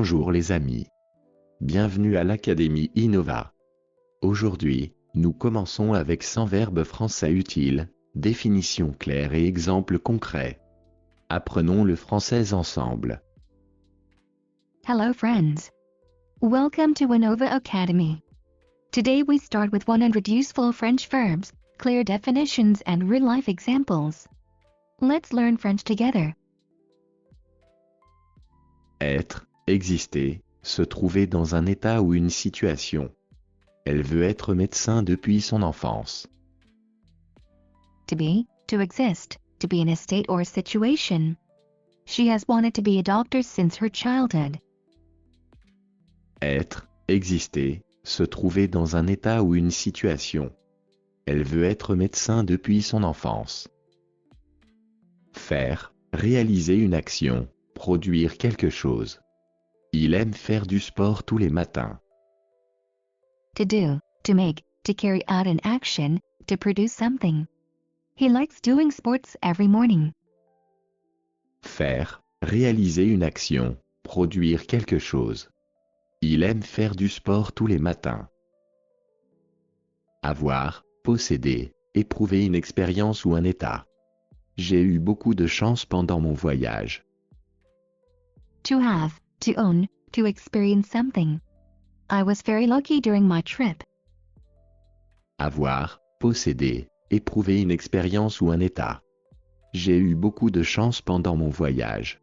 Bonjour les amis. Bienvenue à l'Académie Innova. Aujourd'hui, nous commençons avec 100 verbes français utiles, définitions claires et exemples concrets. Apprenons le français ensemble. Hello friends. Welcome to Innova Academy. Today we start with 100 useful French verbs, clear definitions and real-life examples. Let's learn French together. Être, exister, se trouver dans un état ou une situation. Elle veut être médecin depuis son enfance. To be, to exist, to be in a state or situation. She has wanted to be a doctor since her childhood. Être, exister, se trouver dans un état ou une situation. Elle veut être médecin depuis son enfance. Faire, réaliser une action, produire quelque chose. Il aime faire du sport tous les matins. To do, to make, to carry out an action, to produce something. He likes doing sports every morning. Faire, réaliser une action, produire quelque chose. Il aime faire du sport tous les matins. Avoir, posséder, éprouver une expérience ou un état. J'ai eu beaucoup de chance pendant mon voyage. To have, to own, to experience something. I was very lucky during my trip. Avoir, posséder, éprouver une expérience ou un état. J'ai eu beaucoup de chance pendant mon voyage.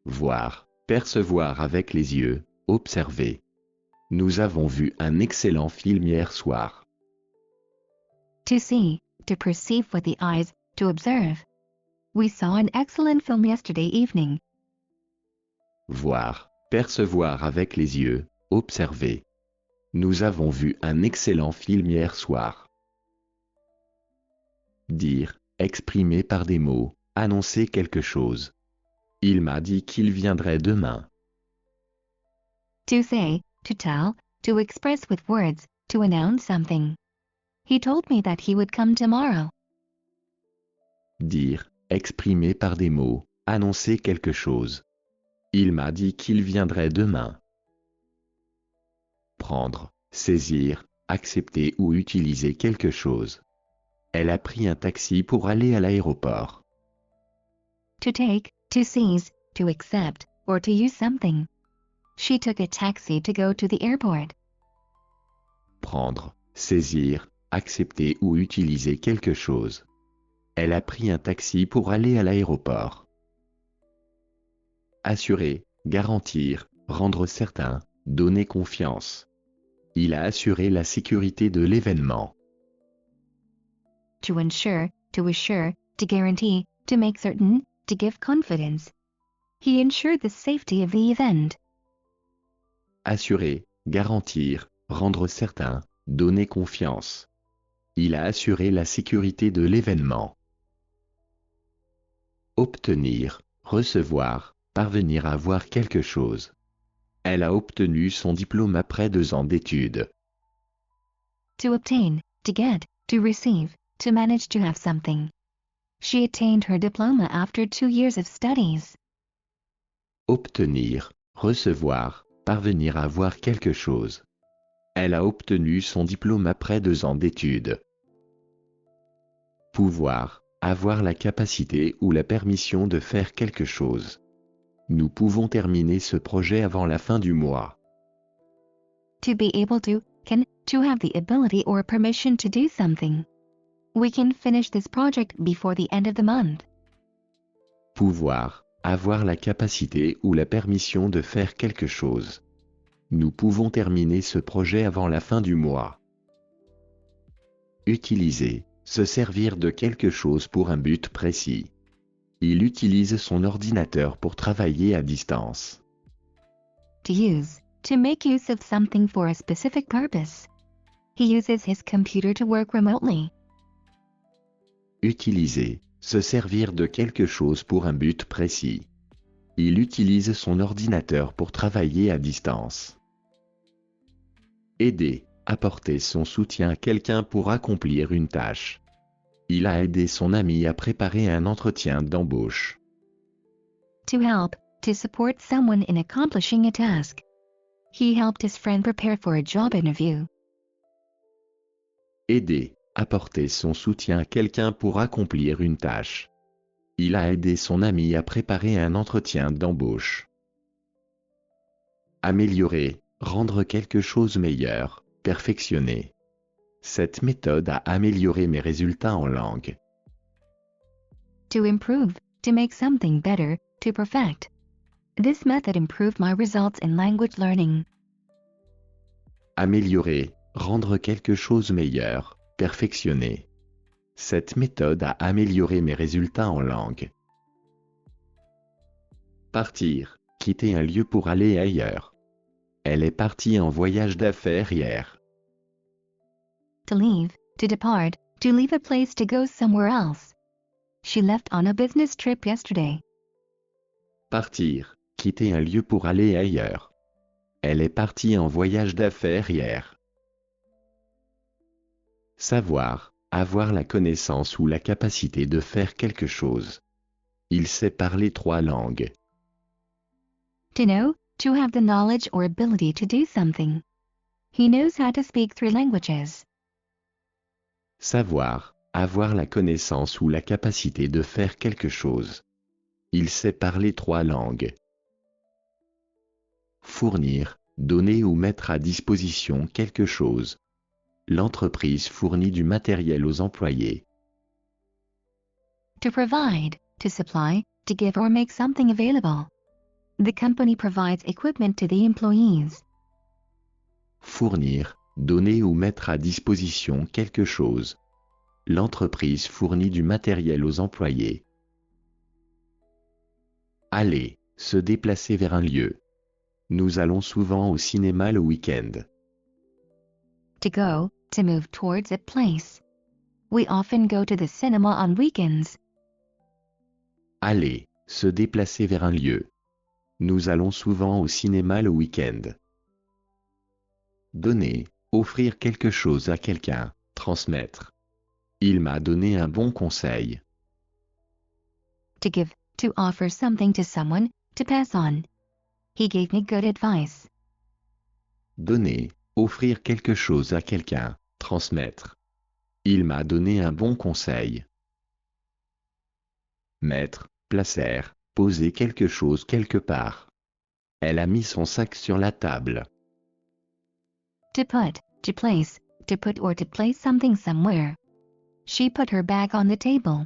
Voir, percevoir avec les yeux, observer. Nous avons vu un excellent film hier soir. To see, to perceive with the eyes, to observe. We saw an excellent film yesterday evening. Voir, percevoir avec les yeux, observer. Nous avons vu un excellent film hier soir. Dire, exprimer par des mots, annoncer quelque chose. Il m'a dit qu'il viendrait demain. To say, to tell, to express with words, to announce something. He told me that he would come tomorrow. Dire, exprimer par des mots, annoncer quelque chose. Il m'a dit qu'il viendrait demain. Prendre, saisir, accepter ou utiliser quelque chose. Elle a pris un taxi pour aller à l'aéroport. To take, to seize, to accept, or to use something. She took a taxi to go to the airport. Prendre, saisir, accepter ou utiliser quelque chose. Elle a pris un taxi pour aller à l'aéroport. Assurer, garantir, rendre certain, donner confiance. Il a assuré la sécurité de l'événement. To ensure, to assure, to guarantee, to make certain, to give confidence. He ensured the safety of the event. Assurer, garantir, rendre certain, donner confiance. Il a assuré la sécurité de l'événement. Obtenir, recevoir, parvenir à avoir quelque chose. Elle a obtenu son diplôme après 2 ans d'études. To obtain, to get, to receive, to manage to have something. She attained her diploma after 2 years of studies. Obtenir, recevoir, parvenir à avoir quelque chose. Elle a obtenu son diplôme après 2 ans d'études. Pouvoir, avoir la capacité ou la permission de faire quelque chose. Nous pouvons terminer ce projet avant la fin du mois. To be able to, can, to have the ability or permission to do something. We can finish this project before the end of the month. Pouvoir, avoir la capacité ou la permission de faire quelque chose. Nous pouvons terminer ce projet avant la fin du mois. Utiliser, se servir de quelque chose pour un but précis. Il utilise son ordinateur pour travailler à distance. To use, to make use of something for a specific purpose. He uses his computer to work remotely. Utiliser, se servir de quelque chose pour un but précis. Il utilise son ordinateur pour travailler à distance. Aider, apporter son soutien à quelqu'un pour accomplir une tâche. Il a aidé son ami à préparer un entretien d'embauche. To help, To support someone in accomplishing a task. He helped his friend prepare for a job interview. Aider, apporter son soutien à quelqu'un pour accomplir une tâche. Il a aidé son ami à préparer un entretien d'embauche. Améliorer, rendre quelque chose meilleur, perfectionner. Cette méthode a amélioré mes résultats en langue. To improve, to make something better, to perfect. This method improved my results in language learning. Améliorer, rendre quelque chose meilleur, perfectionner. Cette méthode a amélioré mes résultats en langue. Partir, quitter un lieu pour aller ailleurs. Elle est partie en voyage d'affaires hier. To leave, to depart, to leave a place to go somewhere else. She left on a business trip yesterday. Partir, quitter un lieu pour aller ailleurs. Elle est partie en voyage d'affaires hier. Savoir, avoir la connaissance ou la capacité de faire quelque chose. Il sait parler 3 langues. To know, to have the knowledge or ability to do something. He knows how to speak 3 languages. Savoir, avoir la connaissance ou la capacité de faire quelque chose. Il sait parler 3 langues. Fournir, donner ou mettre à disposition quelque chose. L'entreprise fournit du matériel aux employés. To provide, to supply, to give or make something available. The company provides equipment to the employees. Fournir, donner ou mettre à disposition quelque chose. L'entreprise fournit du matériel aux employés. Aller, se déplacer vers un lieu. Nous allons souvent au cinéma le week-end. To go, to move towards a place. We often go to the cinema on weekends. Aller, se déplacer vers un lieu. Nous allons souvent au cinéma le week-end. Donner, offrir quelque chose à quelqu'un, transmettre. Il m'a donné un bon conseil. To give, to offer something to someone, to pass on. He gave me good advice. Donner, offrir quelque chose à quelqu'un, transmettre. Il m'a donné un bon conseil. Mettre, placer, poser quelque chose quelque part. Elle a mis son sac sur la table. To put, to place, to put or to place something somewhere. She put her bag on the table.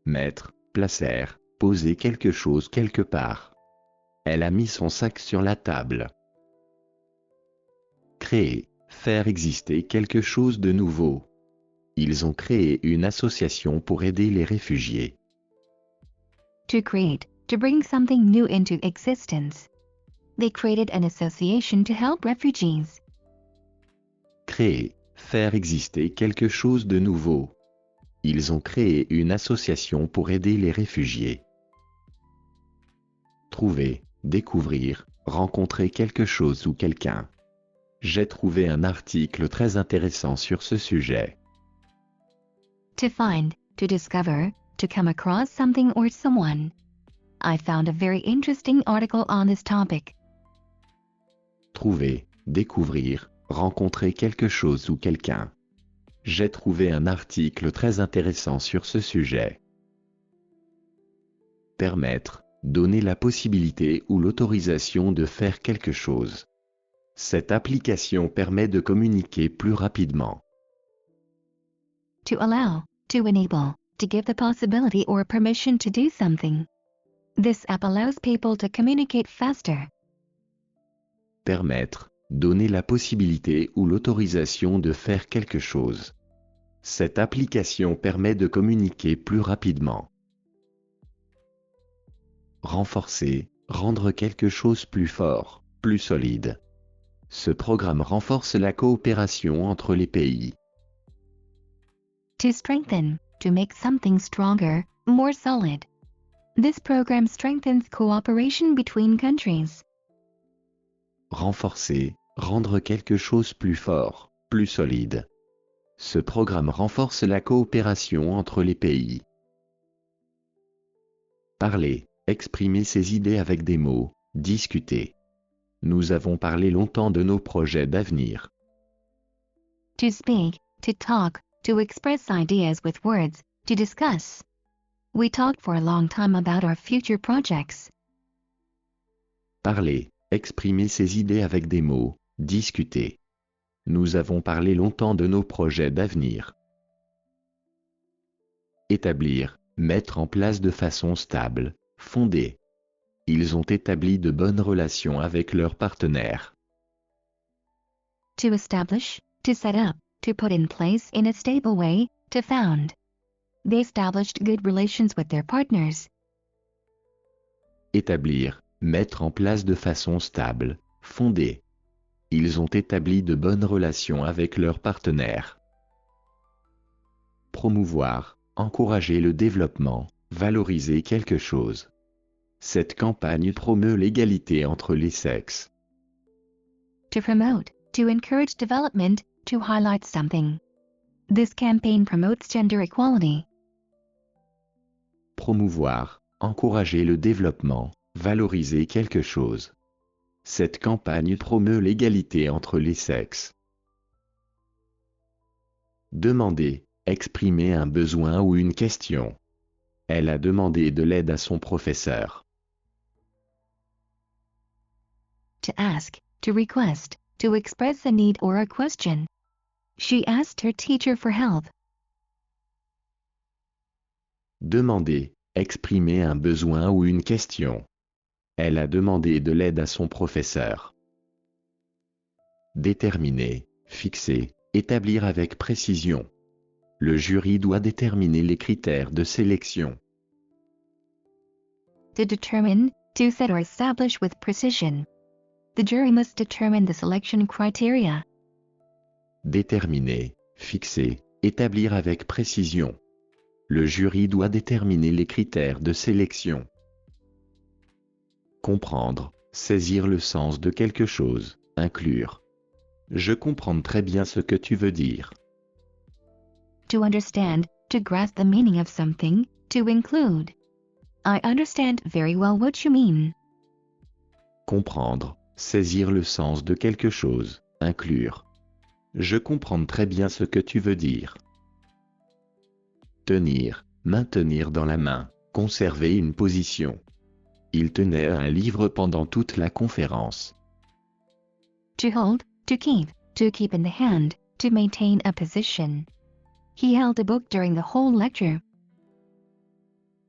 Mettre, placer, poser quelque chose quelque part. Elle a mis son sac sur la table. Créer, faire exister quelque chose de nouveau. Ils ont créé une association pour aider les réfugiés. To create, to bring something new into existence. They created an association to help refugees. Créer, faire exister quelque chose de nouveau. Ils ont créé une association pour aider les réfugiés. Trouver, découvrir, rencontrer quelque chose ou quelqu'un. J'ai trouvé un article très intéressant sur ce sujet. To find, to discover, to come across something or someone. I found a very interesting article on this topic. Trouver, découvrir, rencontrer quelque chose ou quelqu'un. J'ai trouvé un article très intéressant sur ce sujet. Permettre, donner la possibilité ou l'autorisation de faire quelque chose. Cette application permet de communiquer plus rapidement. To allow, to enable, to give the possibility or permission to do something. This app allows people to communicate faster. Permettre, donner la possibilité ou l'autorisation de faire quelque chose. Cette application permet de communiquer plus rapidement. Renforcer, rendre quelque chose plus fort, plus solide. Ce programme renforce la coopération entre les pays. To strengthen, to make something stronger, more solid. This program strengthens cooperation between countries. Renforcer, rendre quelque chose plus fort, plus solide. Ce programme renforce la coopération entre les pays. Parler, exprimer ses idées avec des mots, discuter. Nous avons parlé longtemps de nos projets d'avenir. To speak, to talk, to express ideas with words, to discuss. We talked for a long time about our future projects. Parler, exprimer ses idées avec des mots, discuter. Nous avons parlé longtemps de nos projets d'avenir. Établir, mettre en place de façon stable, fondée. Ils ont établi de bonnes relations avec leurs partenaires. To establish, to set up, to put in place in a stable way, to found. They established good relations with their partners. Établir, mettre en place de façon stable, fondée. Ils ont établi de bonnes relations avec leurs partenaires. Promouvoir, encourager le développement, valoriser quelque chose. Cette campagne promeut l'égalité entre les sexes. To promote, to encourage development, to highlight something. This campaign promotes gender equality. Promouvoir, encourager le développement, valoriser quelque chose. Cette campagne promeut l'égalité entre les sexes. Demander, exprimer un besoin ou une question. Elle a demandé de l'aide à son professeur. To ask, to request, to express a need or a question. She asked her teacher for help. Demander, exprimer un besoin ou une question. Elle a demandé de l'aide à son professeur. Déterminer, fixer, établir avec précision. Le jury doit déterminer les critères de sélection. To determine, to set or establish with precision. The jury must determine the selection criteria. Déterminer, fixer, établir avec précision. Le jury doit déterminer les critères de sélection. Comprendre, saisir le sens de quelque chose, inclure. Je comprends très bien ce que tu veux dire. To understand, to grasp the meaning of something, to include. I understand very well what you mean. Comprendre, saisir le sens de quelque chose, inclure. Je comprends très bien ce que tu veux dire. Tenir, maintenir dans la main, conserver une position. Il tenait un livre pendant toute la conférence. To hold, to keep in the hand, to maintain a position. He held a book during the whole lecture.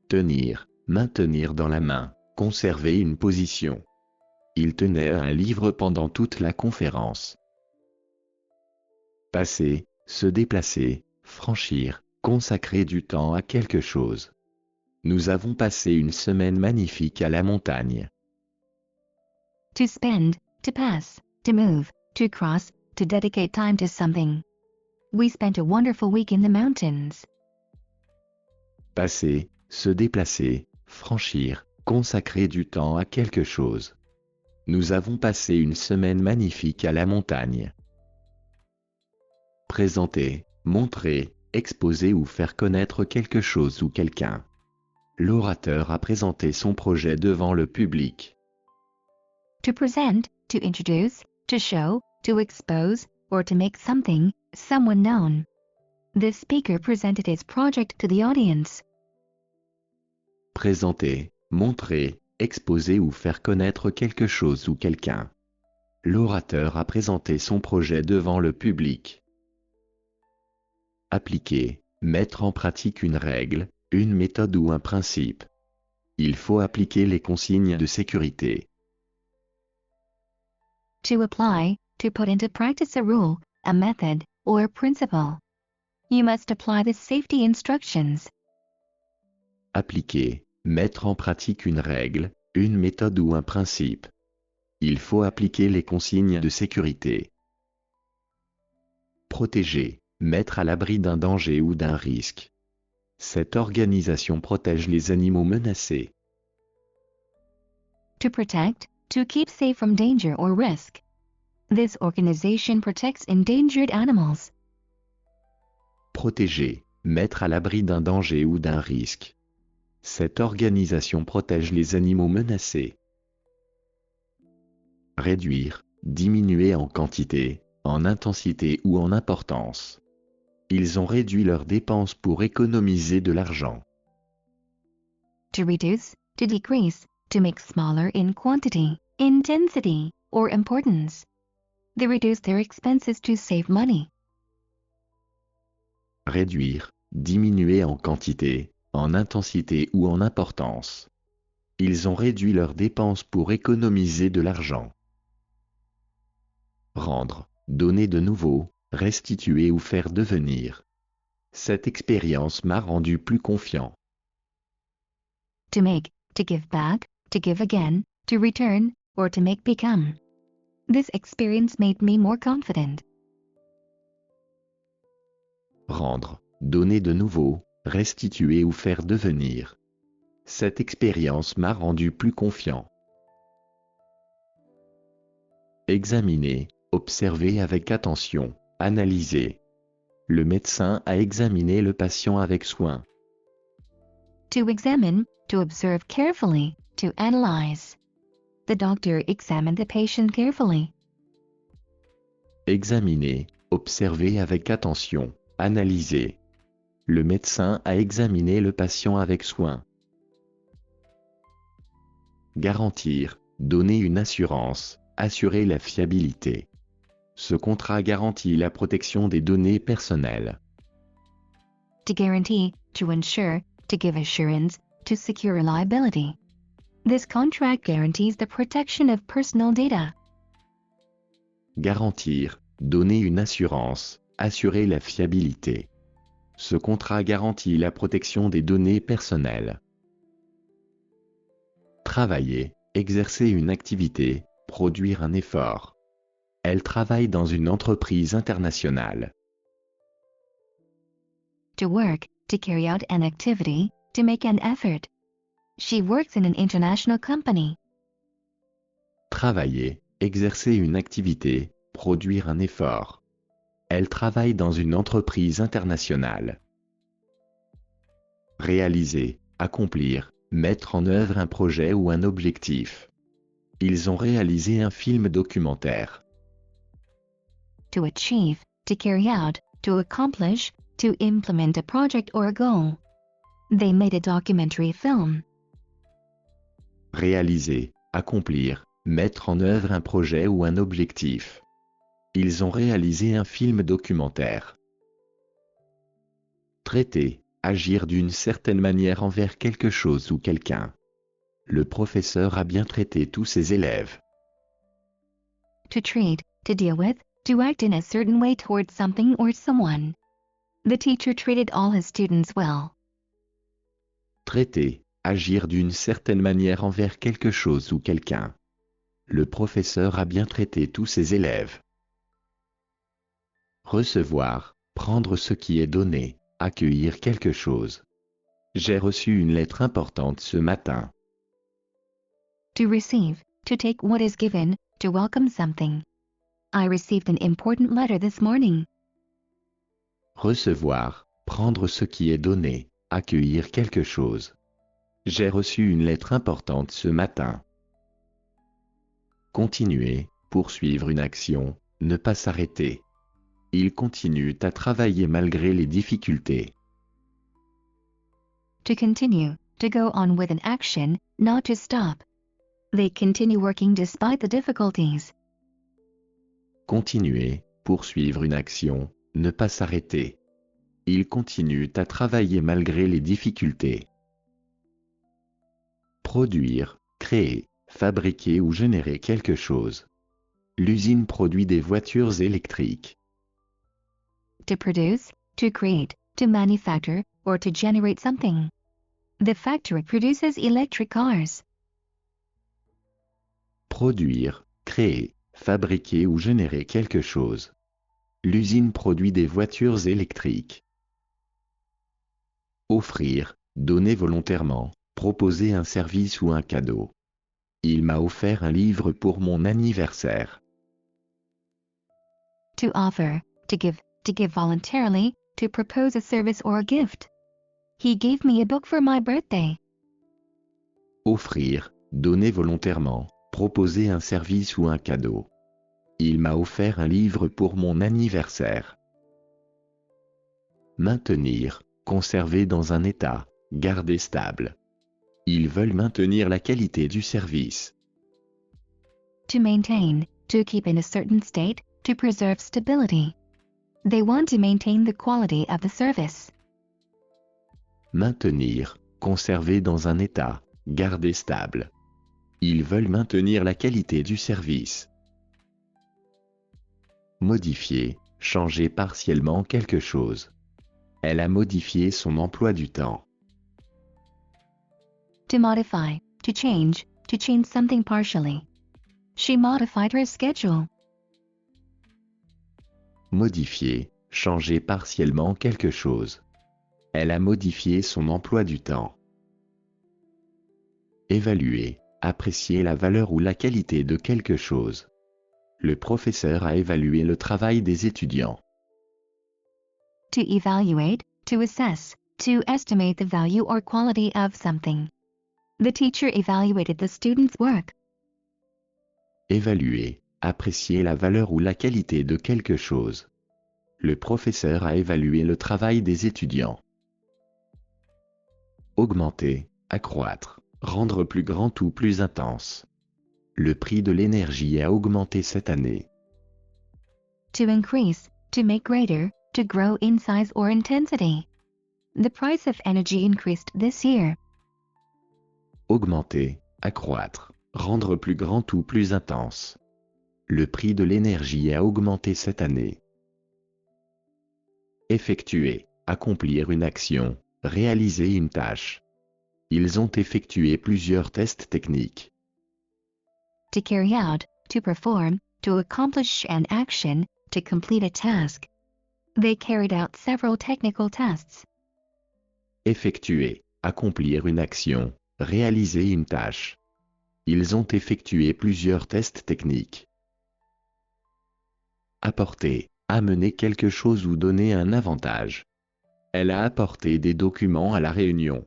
Tenir, maintenir dans la main, conserver une position. Il tenait un livre pendant toute la conférence. Passer, se déplacer, franchir, consacrer du temps à quelque chose. Nous avons passé une semaine magnifique à la montagne. To spend, to pass, to move, to cross, to dedicate time to something. We spent a wonderful week in the mountains. Passer, se déplacer, franchir, consacrer du temps à quelque chose. Nous avons passé une semaine magnifique à la montagne. Présenter, montrer, exposer ou faire connaître quelque chose ou quelqu'un. L'orateur a présenté son projet devant le public. To present, to introduce, to show, to expose, or to make something, someone known. The speaker presented his project to the audience. Présenter, montrer, exposer ou faire connaître quelque chose ou quelqu'un. L'orateur a présenté son projet devant le public. Appliquer, mettre en pratique une règle, une méthode ou un principe. Il faut appliquer les consignes de sécurité. To apply, to put into practice a rule, a method, or a principle. You must apply the safety instructions. Appliquer, mettre en pratique une règle, une méthode ou un principe. Il faut appliquer les consignes de sécurité. Protéger, mettre à l'abri d'un danger ou d'un risque. Cette organisation protège les animaux menacés. To protect, to keep safe from danger or risk. This organization protects endangered animals. Protéger, mettre à l'abri d'un danger ou d'un risque. Cette organisation protège les animaux menacés. Réduire, diminuer en quantité, en intensité ou en importance. Ils ont réduit leurs dépenses pour économiser de l'argent. To reduce, to decrease, to make smaller in quantity, intensity, or importance. They reduce their expenses to save money. Réduire, diminuer en quantité, en intensité ou en importance. Ils ont réduit leurs dépenses pour économiser de l'argent. Rendre, donner de nouveau, restituer ou faire devenir. Cette expérience m'a rendu plus confiant. To make, to give back, to give again, to return, or to make become. This experience made me more confident. Rendre, donner de nouveau, restituer ou faire devenir. Cette expérience m'a rendu plus confiant. Examiner, observer avec attention, analyser. Le médecin a examiné le patient avec soin. To examine, to observe carefully, to analyze. The doctor examined the patient carefully. Examiner, observer avec attention, analyser. Le médecin a examiné le patient avec soin. Garantir, donner une assurance, assurer la fiabilité. Ce contrat garantit la protection des données personnelles. To guarantee, to ensure, to give assurance, to secure reliability. This contract guarantees the protection of personal data. Garantir, donner une assurance, assurer la fiabilité. Ce contrat garantit la protection des données personnelles. Travailler, exercer une activité, produire un effort. Elle travaille dans une entreprise internationale. To work, to carry out an activity, to make an effort. She works in an international company. Travailler, exercer une activité, produire un effort. Elle travaille dans une entreprise internationale. Réaliser, accomplir, mettre en œuvre un projet ou un objectif. Ils ont réalisé un film documentaire. To achieve, to carry out, to accomplish, to implement a project or a goal. They made a documentary film. Réaliser, accomplir, mettre en œuvre un projet ou un objectif. Ils ont réalisé un film documentaire. Traiter, agir d'une certaine manière envers quelque chose ou quelqu'un. Le professeur a bien traité tous ses élèves. To treat, to deal with, to act in a certain way towards something or someone. The teacher treated all his students well. Traiter, agir d'une certaine manière envers quelque chose ou quelqu'un. Le professeur a bien traité tous ses élèves. Recevoir, prendre ce qui est donné, accueillir quelque chose. J'ai reçu une lettre importante ce matin. To receive, to take what is given, to welcome something. I received an important letter this morning. Recevoir, prendre ce qui est donné, accueillir quelque chose. J'ai reçu une lettre importante ce matin. Continuer, poursuivre une action, ne pas s'arrêter. Ils continuent à travailler malgré les difficultés. To continue, to go on with an action, not to stop. They continue working despite the difficulties. Continuer, poursuivre une action, ne pas s'arrêter. Ils continuent à travailler malgré les difficultés. Produire, créer, fabriquer ou générer quelque chose. L'usine produit des voitures électriques. To produce, to create, to manufacture, or to generate something. The factory produces electric cars. Produire, créer, fabriquer ou générer quelque chose. L'usine produit des voitures électriques. Offrir, donner volontairement, proposer un service ou un cadeau. Il m'a offert un livre pour mon anniversaire. To offer, to give voluntarily, to propose a service or a gift. He gave me a book for my birthday. Offrir, donner volontairement, proposer un service ou un cadeau. Il m'a offert un livre pour mon anniversaire. Maintenir, conserver dans un état, garder stable. Ils veulent maintenir la qualité du service. To maintain, to keep in a certain state, to preserve stability. They want to maintain the quality of the service. Maintenir, conserver dans un état, garder stable. Ils veulent maintenir la qualité du service. Modifier, changer partiellement quelque chose. Elle a modifié son emploi du temps. To modify, to change something partially. She modified her schedule. Modifier, changer partiellement quelque chose. Elle a modifié son emploi du temps. Évaluer, apprécier la valeur ou la qualité de quelque chose. Le professeur a évalué le travail des étudiants. To evaluate, to assess, to estimate the value or quality of something. The teacher evaluated the student's work. Évaluer, apprécier la valeur ou la qualité de quelque chose. Le professeur a évalué le travail des étudiants. Augmenter, accroître, rendre plus grand ou plus intense. Le prix de l'énergie a augmenté cette année. To increase, to make greater, to grow in size or intensity. The price of energy increased this year. Augmenter, accroître, rendre plus grand ou plus intense. Le prix de l'énergie a augmenté cette année. Effectuer, accomplir une action, réaliser une tâche. Ils ont effectué plusieurs tests techniques. To carry out, to perform, to accomplish an action, to complete a task. They carried out several technical tests. Effectuer, accomplir une action, réaliser une tâche. Ils ont effectué plusieurs tests techniques. Apporter, amener quelque chose ou donner un avantage. Elle a apporté des documents à la réunion.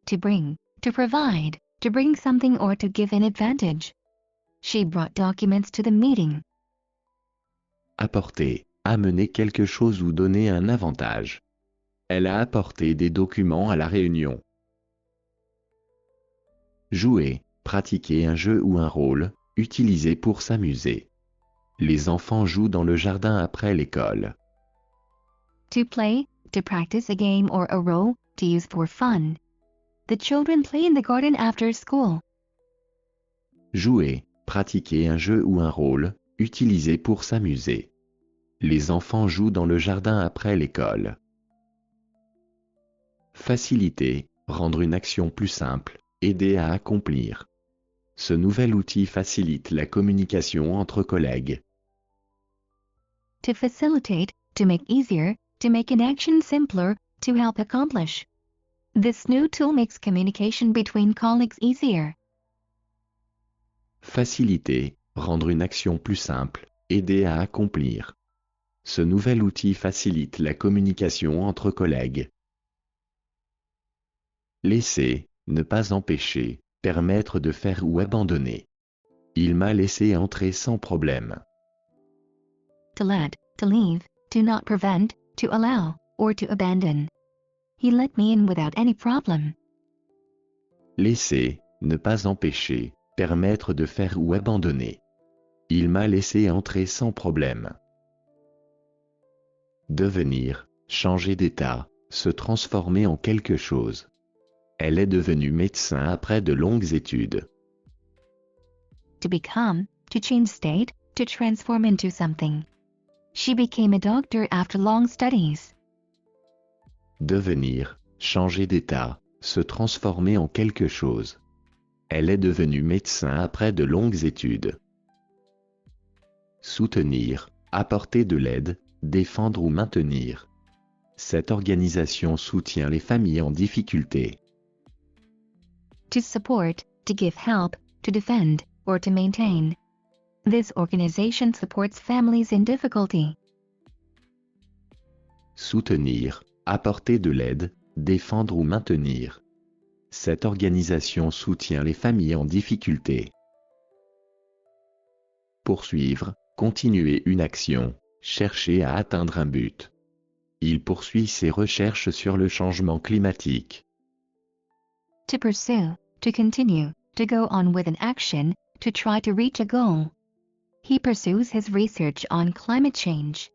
To bring, to provide, to bring something or to give an advantage. She brought documents to the meeting. Apporter, amener quelque chose ou donner un avantage. Elle a apporté des documents à la réunion. Jouer, pratiquer un jeu ou un rôle, utilisé pour s'amuser. Les enfants jouent dans le jardin après l'école. To play, to practice a game or a role, to use for fun. The children play in the garden after school. Jouer, pratiquer un jeu ou un rôle, utilisé pour s'amuser. Les enfants jouent dans le jardin après l'école. Faciliter, rendre une action plus simple, aider à accomplir. Ce nouvel outil facilite la communication entre collègues. To facilitate, to make easier, to make an action simpler, to help accomplish. This new tool makes communication between colleagues easier. Faciliter, rendre une action plus simple, aider à accomplir. Ce nouvel outil facilite la communication entre collègues. Laisser, ne pas empêcher, permettre de faire ou abandonner. Il m'a laissé entrer sans problème. To let, to leave, to not prevent, to allow, or to abandon. He let me in without any problem. Laisser, ne pas empêcher, permettre de faire ou abandonner. Il m'a laissé entrer sans problème. Devenir, changer d'état, se transformer en quelque chose. Elle est devenue médecin après de longues études. To become, to change state, to transform into something. She became a doctor after long studies. Devenir, changer d'état, se transformer en quelque chose. Elle est devenue médecin après de longues études. Soutenir, apporter de l'aide, défendre ou maintenir. Cette organisation soutient les familles en difficulté. To support, to give help, to defend, or to maintain. This organization supports families in difficulty. Soutenir, apporter de l'aide, défendre ou maintenir. Cette organisation soutient les familles en difficulté. Poursuivre, continuer une action, chercher à atteindre un but. Il poursuit ses recherches sur le changement climatique. To pursue, to continue, to go on with an action, to try to reach a goal. He pursues his research on climate change.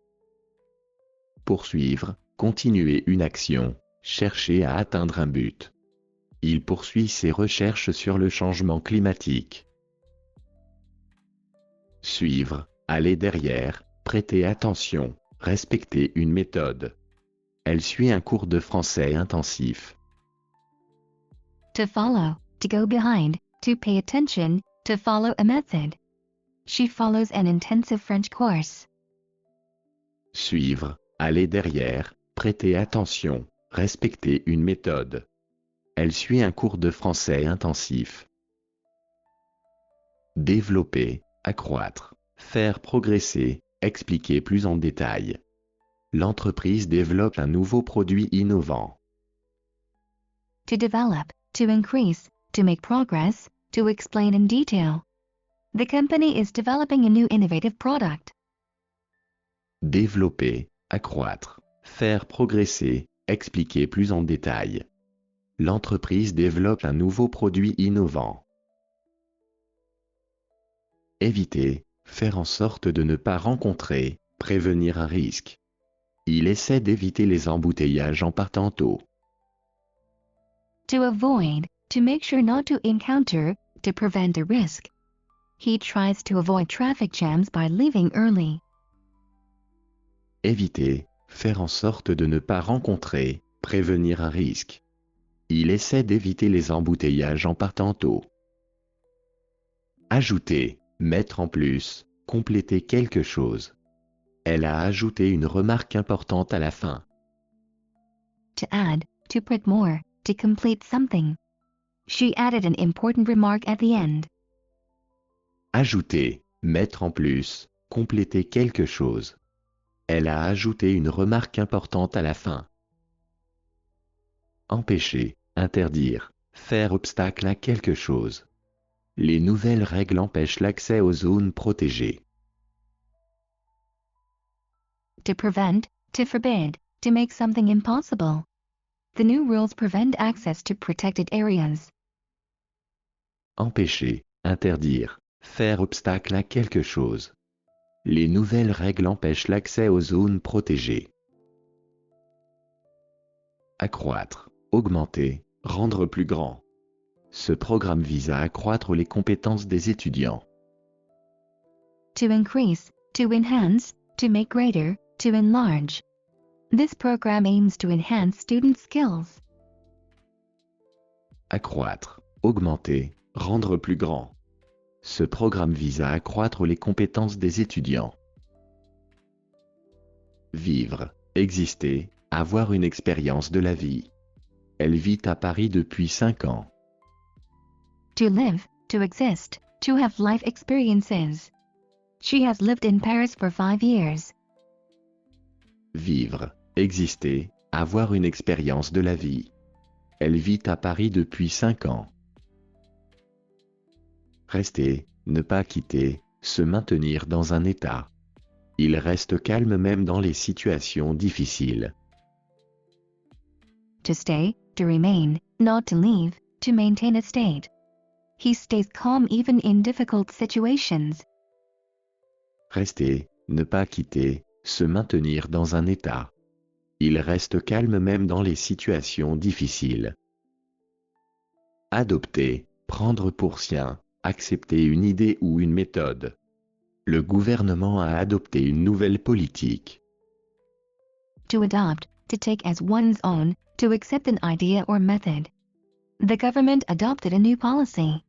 Poursuivre, continuer une action, chercher à atteindre un but. Il poursuit ses recherches sur le changement climatique. Suivre, aller derrière, prêter attention, respecter une méthode. Elle suit un cours de français intensif. To follow, to go behind, to pay attention, to follow a method. She follows an intensive French course. Suivre, aller derrière, prêter attention, respecter une méthode. Elle suit un cours de français intensif. Développer, accroître, faire progresser, expliquer plus en détail. L'entreprise développe un nouveau produit innovant. To develop, to increase, to make progress, to explain in detail. The company is developing a new innovative product. Développer, accroître, faire progresser, expliquer plus en détail. L'entreprise développe un nouveau produit innovant. Éviter, faire en sorte de ne pas rencontrer, prévenir un risque. Il essaie d'éviter les embouteillages en partant tôt. To avoid, to make sure not to encounter, to prevent a risk. He tries to avoid traffic jams by leaving early. Éviter, faire en sorte de ne pas rencontrer, prévenir un risque. Il essaie d'éviter les embouteillages en partant tôt. Ajouter, mettre en plus, compléter quelque chose. Elle a ajouté une remarque importante à la fin. To add, to put more, to complete something. She added an important remark at the end. Ajouter, mettre en plus, compléter quelque chose. Elle a ajouté une remarque importante à la fin. Empêcher, interdire, faire obstacle à quelque chose. Les nouvelles règles empêchent l'accès aux zones protégées. To prevent, to forbid, to make something impossible. The new rules prevent access to protected areas. Empêcher, interdire, faire obstacle à quelque chose. Les nouvelles règles empêchent l'accès aux zones protégées. Accroître, augmenter, rendre plus grand. Ce programme vise à accroître les compétences des étudiants. To increase, to enhance, to make greater, to enlarge. This program aims to enhance student skills. Accroître, augmenter, rendre plus grand. Ce programme vise à accroître les compétences des étudiants. Vivre, exister, avoir une expérience de la vie. Elle vit à Paris depuis 5 ans. To live, to exist, to have life experiences. She has lived in Paris for 5 years. Vivre, exister, avoir une expérience de la vie. Elle vit à Paris depuis 5 ans. Rester, ne pas quitter, se maintenir dans un état. Il reste calme même dans les situations difficiles. To stay, to remain, not to leave, to maintain a state. He stays calm even in difficult situations. Rester, ne pas quitter, se maintenir dans un état. Il reste calme même dans les situations difficiles. Adopter, prendre pour sien, accepter une idée ou une méthode. Le gouvernement a adopté une nouvelle politique. To adopt, to take as one's own, to accept an idea or method. The government adopted a new policy.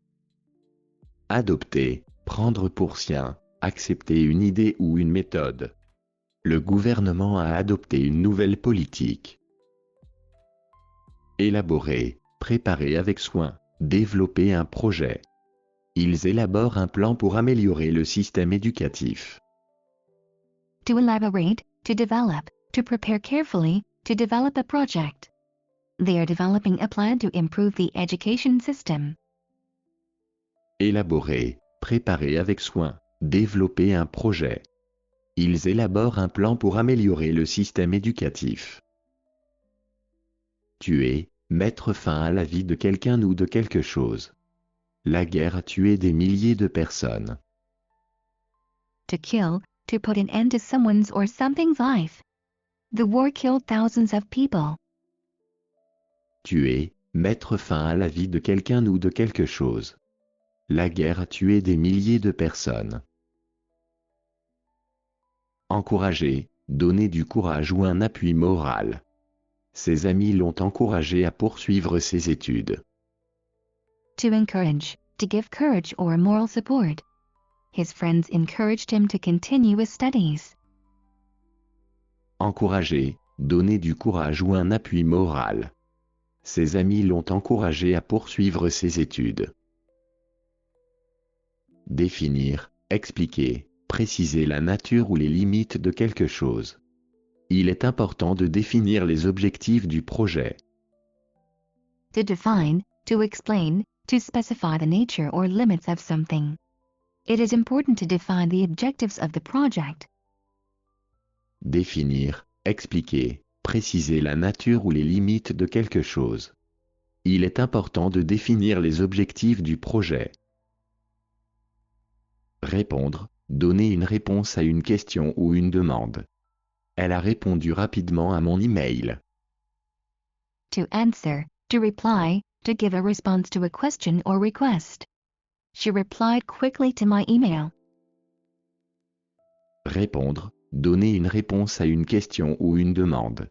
Adopter, prendre pour sien, accepter une idée ou une méthode. Le gouvernement a adopté une nouvelle politique. Élaborer, préparer avec soin, développer un projet. Ils élaborent un plan pour améliorer le système éducatif. To elaborate, to develop, to prepare carefully, to develop a project. They are developing a plan to improve the education system. Élaborer, préparer avec soin, développer un projet. Ils élaborent un plan pour améliorer le système éducatif. Tuer, mettre fin à la vie de quelqu'un ou de quelque chose. La guerre a tué des milliers de personnes. To kill, to put an end to someone's or something's life. The war killed thousands of people. Tuer, mettre fin à la vie de quelqu'un ou de quelque chose. La guerre a tué des milliers de personnes. Encourager, donner du courage ou un appui moral. Ses amis l'ont encouragé à poursuivre ses études. To encourage, to give courage or moral support. His friends encouraged him to continue his studies. Encourager, donner du courage ou un appui moral. Ses amis l'ont encouragé à poursuivre ses études. Définir, expliquer, préciser la nature ou les limites de quelque chose. Il est important de définir les objectifs du projet. To define, to explain, to specify the nature or limits of something. It is important to define the objectives of the project. Définir, expliquer, préciser la nature ou les limites de quelque chose. Il est important de définir les objectifs du projet. Répondre, donner une réponse à une question ou une demande. Elle a répondu rapidement à mon email. To answer, to reply, to give a response to a question or request. She replied quickly to my email. Répondre, donner une réponse à une question ou une demande.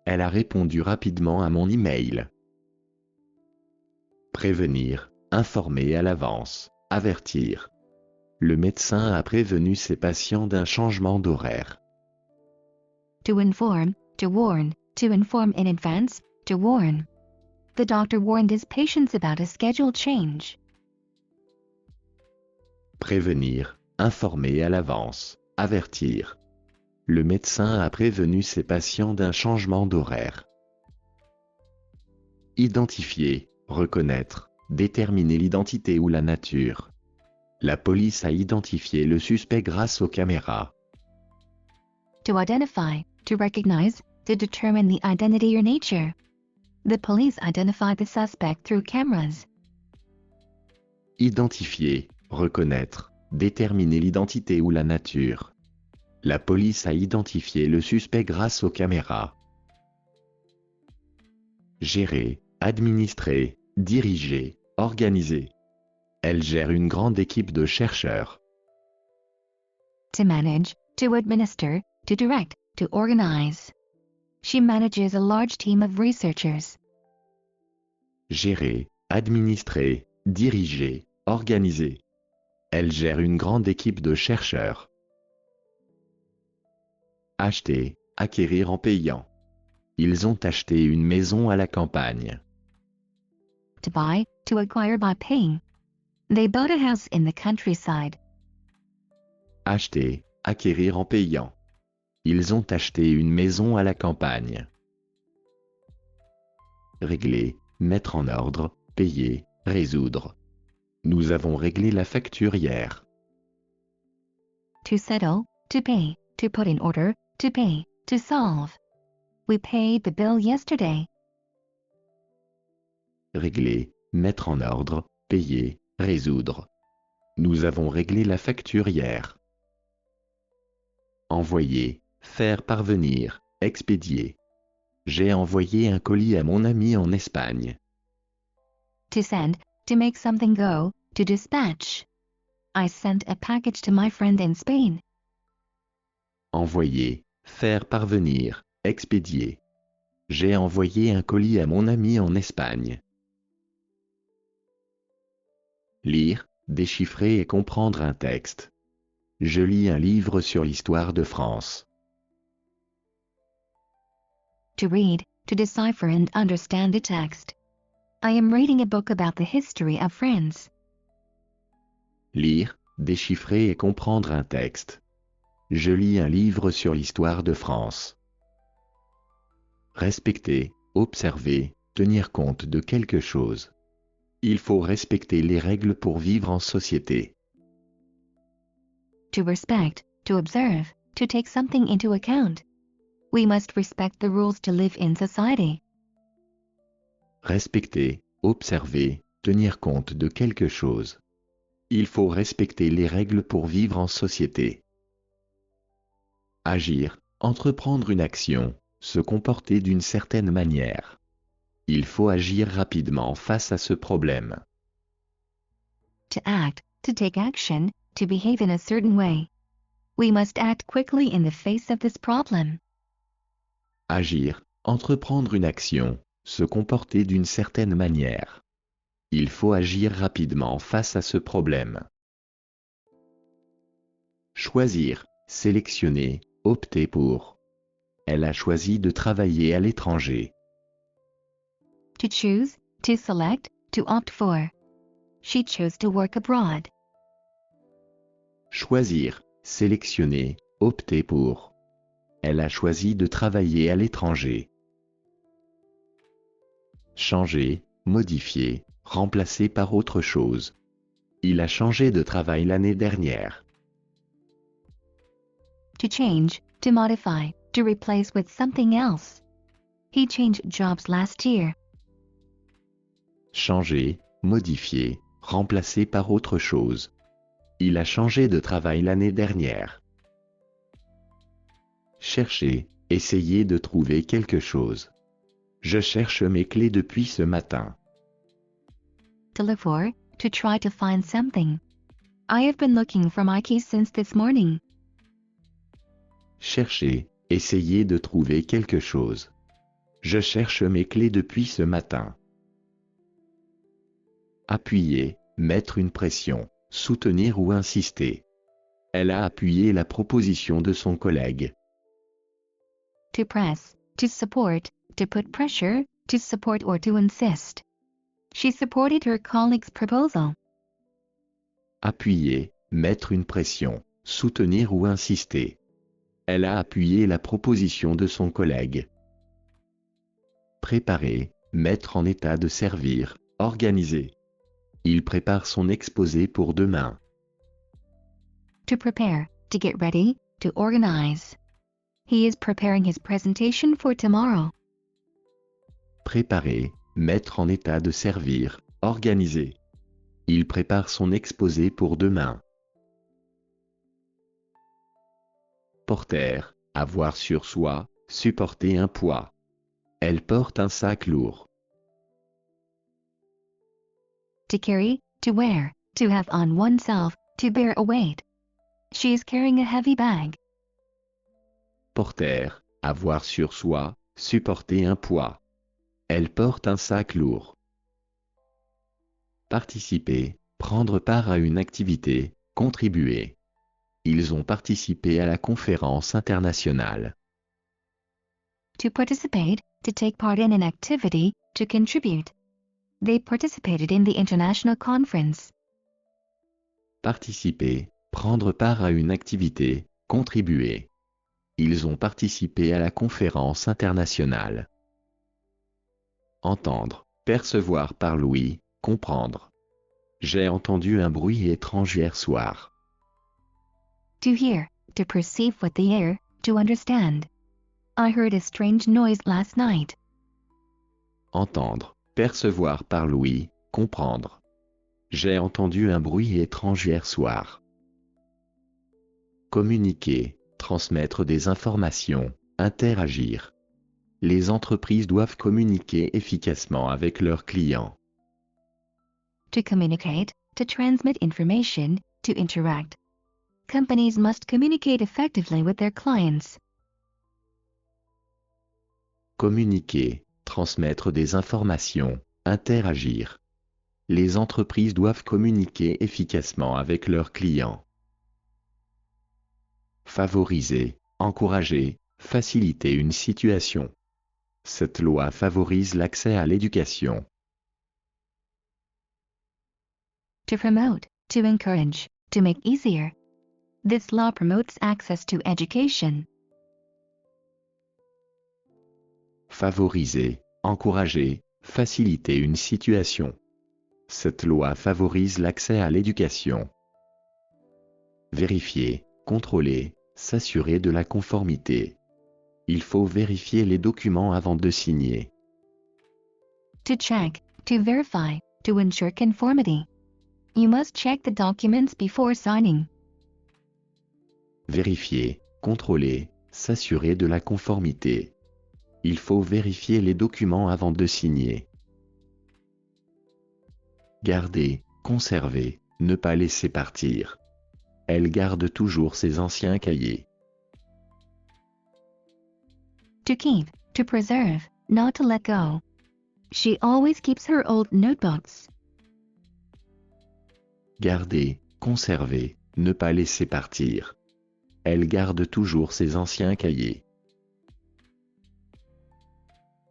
Elle a répondu rapidement à mon email. Prévenir, informer à l'avance, avertir. Le médecin a prévenu ses patients d'un changement d'horaire. To inform, to warn, to inform in advance, to warn. The doctor warned his patients about a schedule change. Prévenir, informer à l'avance, avertir. Le médecin a prévenu ses patients d'un changement d'horaire. Identifier, reconnaître, déterminer l'identité ou la nature. La police a identifié le suspect grâce aux caméras. To identify, to recognize, to determine the identity or nature. The police identified the suspect through cameras. Identifier, reconnaître, déterminer l'identité ou la nature. La police a identifié le suspect grâce aux caméras. Gérer, administrer, diriger, organiser. Elle gère une grande équipe de chercheurs. To manage, to administer, to direct, to organize. She manages a large team of researchers. Gérer, administrer, diriger, organiser. Elle gère une grande équipe de chercheurs. Acheter, acquérir en payant. Ils ont acheté une maison à la campagne. To buy, to acquire by paying. They bought a house in the countryside. Acheter, acquérir en payant. Ils ont acheté une maison à la campagne. Régler, mettre en ordre, payer, résoudre. Nous avons réglé la facture hier. To settle, to pay, to put in order, to pay, to solve. We paid the bill yesterday. Régler, mettre en ordre, payer, résoudre. Nous avons réglé la facture hier. Envoyer, faire parvenir, expédier. J'ai envoyé un colis à mon ami en Espagne. To send, to make something go, to dispatch. I sent a package to my friend in Spain. Envoyer, faire parvenir, expédier. J'ai envoyé un colis à mon ami en Espagne. Lire, déchiffrer et comprendre un texte. Je lis un livre sur l'histoire de France. To read, to decipher and understand a text. I am reading a book about the history of France. Lire, déchiffrer et comprendre un texte. Je lis un livre sur l'histoire de France. Respecter, observer, tenir compte de quelque chose. Il faut respecter les règles pour vivre en société. To respect, to observe, to take something into account. We must respect the rules to live in society. Respecter, observer, tenir compte de quelque chose. Il faut respecter les règles pour vivre en société. Agir, entreprendre une action, se comporter d'une certaine manière. Il faut agir rapidement face à ce problème. To act, to take action, to behave in a certain way. We must act quickly in the face of this problem. Agir, entreprendre une action, se comporter d'une certaine manière. Il faut agir rapidement face à ce problème. Choisir, sélectionner, opter pour. Elle a choisi de travailler à l'étranger. To choose, to select, to opt for. She chose to work abroad. Choisir, sélectionner, opter pour. Elle a choisi de travailler à l'étranger. Changer, modifier, remplacer par autre chose. Il a changé de travail l'année dernière. To change, to modify, to replace with something else. He changed jobs last year. Changer, modifier, remplacer par autre chose. Il a changé de travail l'année dernière. Chercher, essayer de trouver quelque chose. Je cherche mes clés depuis ce matin. To look for, to try to find something. I have been looking for my keys since this morning. Chercher, essayer de trouver quelque chose. Je cherche mes clés depuis ce matin. Appuyer, mettre une pression, soutenir ou insister. Elle a appuyé la proposition de son collègue. To press, to support, to put pressure, to support or to insist. She supported her colleague's proposal. Appuyer, mettre une pression, soutenir ou insister. Elle a appuyé la proposition de son collègue. Préparer, mettre en état de servir, organiser. Il prépare son exposé pour demain. To prepare, to get ready, to organize. He is preparing his presentation for tomorrow. Préparer, mettre en état de servir, organiser. Il prépare son exposé pour demain. Porter, avoir sur soi, supporter un poids. Elle porte un sac lourd. To carry, to wear, to have on oneself, to bear a weight. She is carrying a heavy bag. Porter, avoir sur soi, supporter un poids. Elle porte un sac lourd. Participer, prendre part à une activité, contribuer. Ils ont participé à la conférence internationale. To participate, to take part in an activity, to contribute. They participated in the international conference. Participer, prendre part à une activité, contribuer. Ils ont participé à la conférence internationale. Entendre, percevoir par l'ouïe, comprendre. J'ai entendu un bruit étrange hier soir. To hear, to perceive with the ear, to understand. I heard a strange noise last night. Entendre, percevoir par l'ouïe, comprendre. J'ai entendu un bruit étrange hier soir. Communiquer, transmettre des informations, interagir. Les entreprises doivent communiquer efficacement avec leurs clients. To communicate, to transmit information, to interact. Companies must communicate effectively with their clients. Communiquer, transmettre des informations, interagir. Les entreprises doivent communiquer efficacement avec leurs clients. Favoriser, encourager, faciliter une situation. Cette loi favorise l'accès à l'éducation. To promote, to encourage, to make easier. This law promotes access to education. Favoriser, encourager, Faciliter une situation. Cette loi favorise l'accès à l'éducation. Vérifier, contrôler, s'assurer de la conformité. Il faut vérifier les documents avant de signer. To check, to verify, to ensure conformity. You must check the documents before signing. Vérifier, contrôler, s'assurer de la conformité. Il faut vérifier les documents avant de signer. Garder, conserver, ne pas laisser partir. Elle garde toujours ses anciens cahiers. To keep, to preserve, not to let go. She always keeps her old notebooks. Garder, conserver, ne pas laisser partir. Elle garde toujours ses anciens cahiers.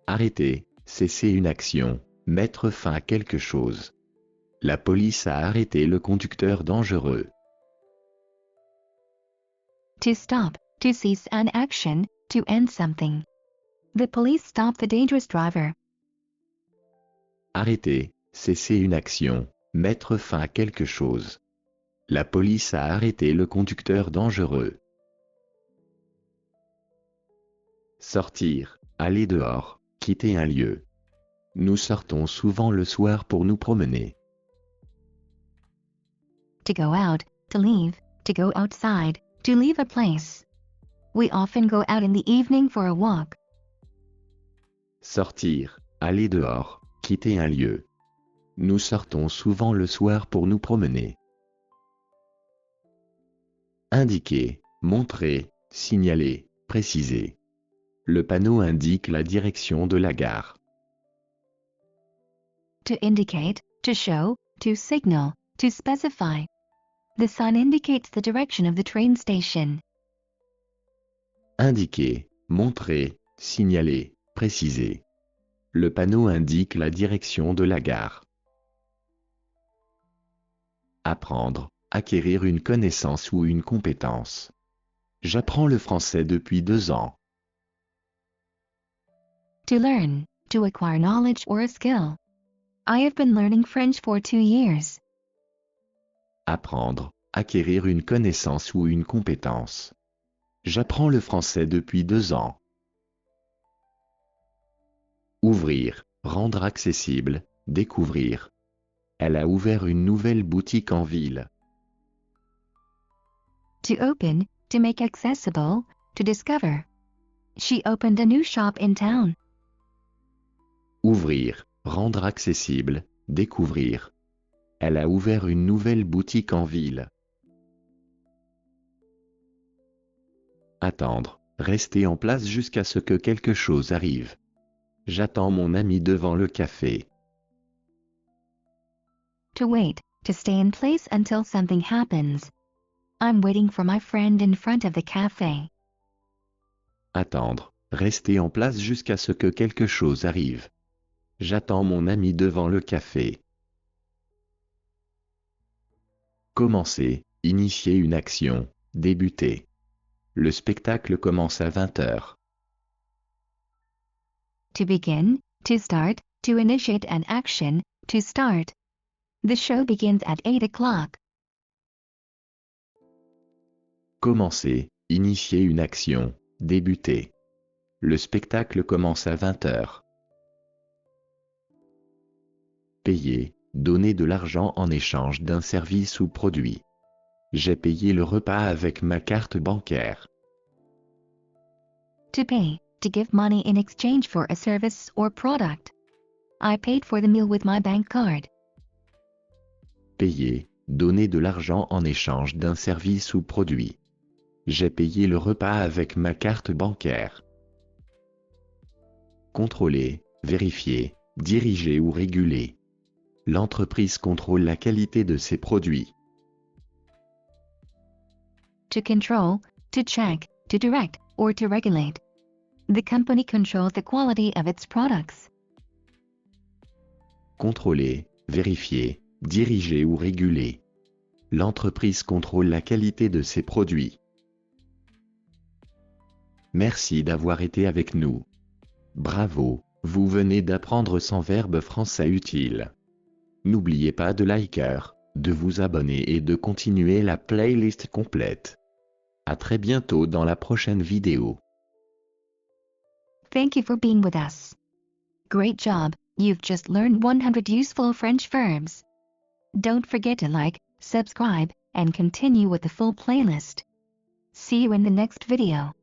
Arrêter, cesser une action, mettre fin à quelque chose. La police a arrêté le conducteur dangereux. To stop, to cease an action, to end something. The police stopped the dangerous driver. Arrêter, cesser une action, mettre fin à quelque chose. La police a arrêté le conducteur dangereux. Sortir, aller dehors, quitter un lieu. Nous sortons souvent le soir pour nous promener. To go out, to leave, to go outside, to leave a place. We often go out in the evening for a walk. Sortir, aller dehors, quitter un lieu. Nous sortons souvent le soir pour nous promener. Indiquer, montrer, signaler, préciser. Le panneau indique la direction de la gare. To indicate, to show, to signal, to specify. The sign indicates the direction of the train station. Indiquer, montrer, signaler, préciser. Le panneau indique la direction de la gare. Apprendre, acquérir une connaissance ou une compétence. J'apprends le français depuis 2 ans. To learn, to acquire knowledge or a skill. I have been learning French for 2 years. Apprendre, acquérir une connaissance ou une compétence. J'apprends le français depuis 2 ans. Ouvrir, rendre accessible, découvrir. Elle a ouvert une nouvelle boutique en ville. To open, to make accessible, to discover. She opened a new shop in town. Ouvrir, rendre accessible, découvrir. Elle a ouvert une nouvelle boutique en ville. Attendre, rester en place jusqu'à ce que quelque chose arrive. J'attends mon ami devant le café. To wait, to stay in place until something happens. I'm waiting for my friend in front of the cafe. Attendre, rester en place jusqu'à ce que quelque chose arrive. J'attends mon ami devant le café. Commencer, initier une action, débuter. Le spectacle commence à 20h. To begin, to start, to initiate an action, to start. The show begins at 8 o'clock. Commencer, initier une action, débuter. Le spectacle commence à 20h. Payer, donner de l'argent en échange d'un service ou produit. J'ai payé le repas avec ma carte bancaire. To pay, to give money in exchange for a service or product. I paid for the meal with my bank card. Payer, donner de l'argent en échange d'un service ou produit. J'ai payé le repas avec ma carte bancaire. Contrôler, vérifier, diriger ou réguler. L'entreprise contrôle la qualité de ses produits. To control, to check, to direct, or to regulate. The company controls the quality of its products. Contrôler, vérifier, diriger ou réguler. L'entreprise contrôle la qualité de ses produits. Merci d'avoir été avec nous. Bravo, Vous venez d'apprendre 100 verbes français utiles. N'oubliez pas de liker, de vous abonner et de continuer la playlist complète. À très bientôt dans la prochaine vidéo. Thank you for being with us. Great job, you've just learned 100 useful French verbs. Don't forget to like, subscribe, and continue with the full playlist. See you in the next video.